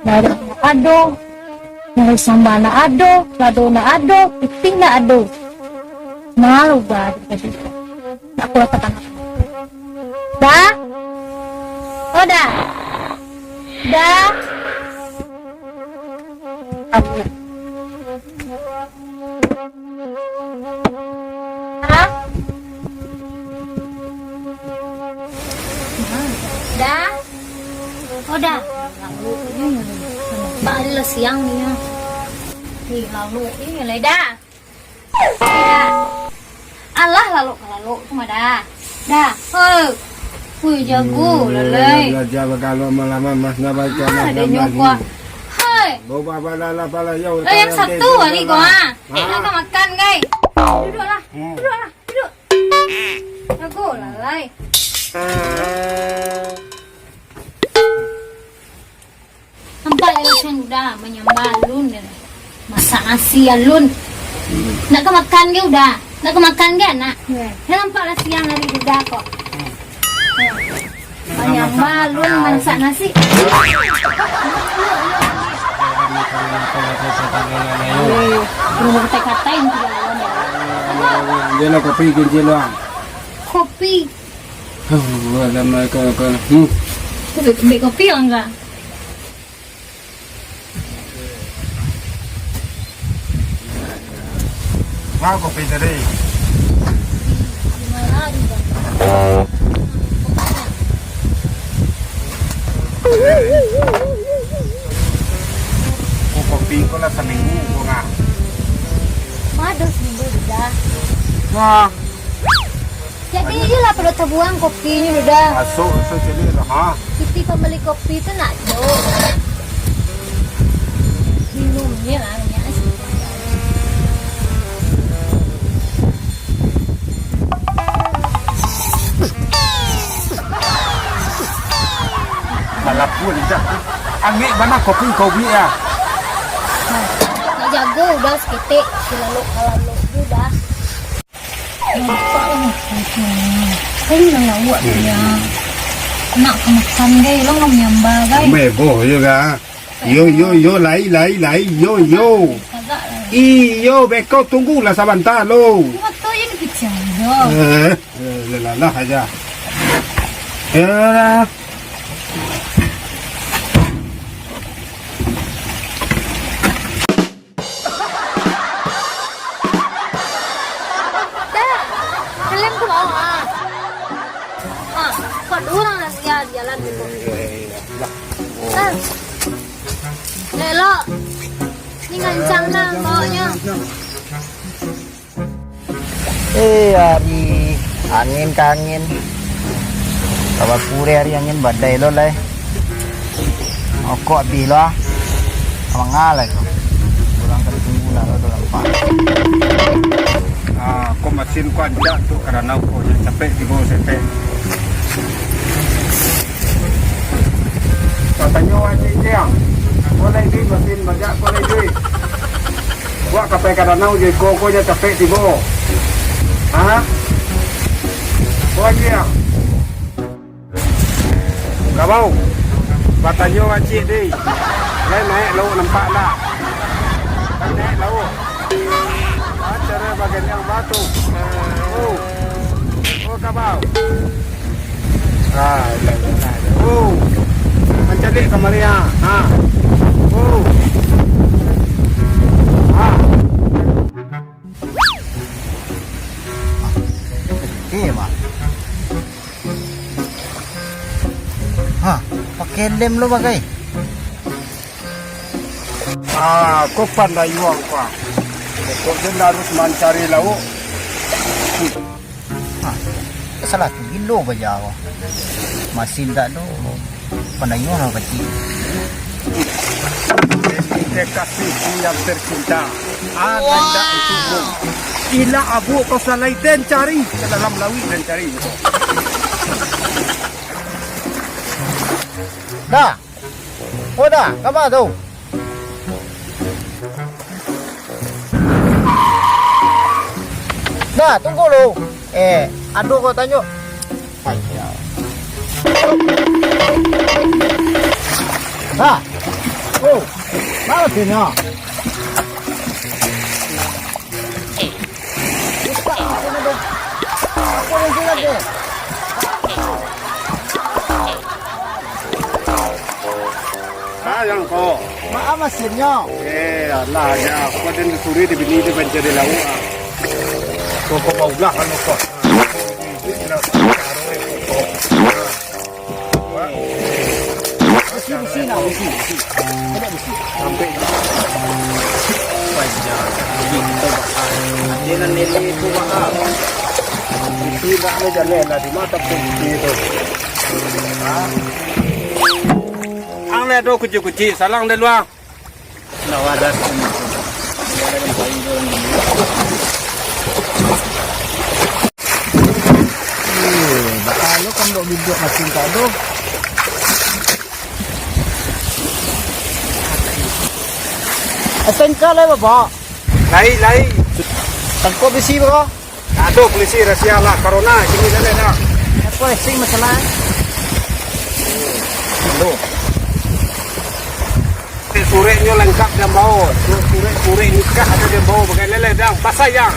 Dari ado, dari samba na ado, lado na ado, piting na ado. Malu ba tadi? Aku katakan. Da? Oh da. Da. Aku. Hah? Da? Oh da. Lalu là siang nih ya. Nih lalu ini lah dah. Allah lalu cuma dah. Dah. Wih jago lalai. Belajar kalau malam mas nak baca Ada nyokwa. Hai. Bawa bala pala yo. Yang satu ni gua. Nak makan guys. Duduklah. Duduk. Jago lalai. Nampak yang udah menyambal lun deh. Masak nasi alun. Nak makan ke udah? Nak makan ke nak? Nampak lah siang hari udah kok. Menyambal lun masak nasi. Belum kata-katain dia nak kopi kunci luang. Kopi. Lama ke. Ambil kopi lah enggak? Mau kopi tadi. Kopi kau lah seminggu kau ngah. Ada seminggu sudah. Wah. Jadi dia lah perlu terbuang kopinya udah. Masuk jadi lah ha. Kita pembeli kopi itu nak do. Minumnya lah ya. Balap pun dah. Ambil mana kopi ya? Nak jago udah sekitik. Lalu udah. Kali nak buat dia. Nak makan gay, lo ngom nyambal gay. Mebo juga. Yo lai yo. Iyo beko tunggulah sebentar lo. Waktu ini kecil do. Lah aja. Ya. Kalian tuh mau kok orang lah jalan gitu. Lelo, ini ngancang lah bawanya. Hari angin ke angin. Kabar pure hari angin badai lo lah. Kok bilo abang ngalai. Kurang kali tunggu lah lo dalam pak. Kau mesin kau ada tu kerana kau capek di bawah sampai. Katanya wajib dia. Boleh di mesin banyak boleh di. Buat kapai kerana je kau je capek di bawah. Wajib. Kau mau? Katanya wajib di. Naik lalu nampak lah. Naik lalu. Cara bagian yang batu. Kabau. Mencari kemaria. Mah. Pakai lem lo bagai. Kau pandai uang kau. Kau dia harus mencari lauk. Salah tu gilo baja ako. Masih tak tu. Pandai orang kecil. Kekasihku yang tercinta, ada tak untukmu. Ila abu kau salai dan cari ke dalam laut dan cari. Dah. Oh dah, apa tu? Dah, tunggu lu. Aduh kau tanya. Ayah. Dah. Oh, mana sini? Buka, apa ni tu? Apa yang sini lagi? Yang kau. Maaf mesinnya. Allah ya. Kau dan suri di bini di mencari lauk. Kau mau lah kalau kau. Besi nak besi. Ada besi. Sampai. Panjang. Dia nak nilai itu mahal. Itu tak ada jalan lah di mata kunci itu. Ang na do kuci-kuci salang de luang. Nawadas. Bakalo kan do video mesin kado. Asan ka lai bapa? Lai. Tangko besi ba? Aduh polisi rahsia lah corona sini dah dah. Apa sing masalah? Hello. Sureknya lengkap dan bau. Surek nikah ada dia bau pakai lele dah. Pasayang.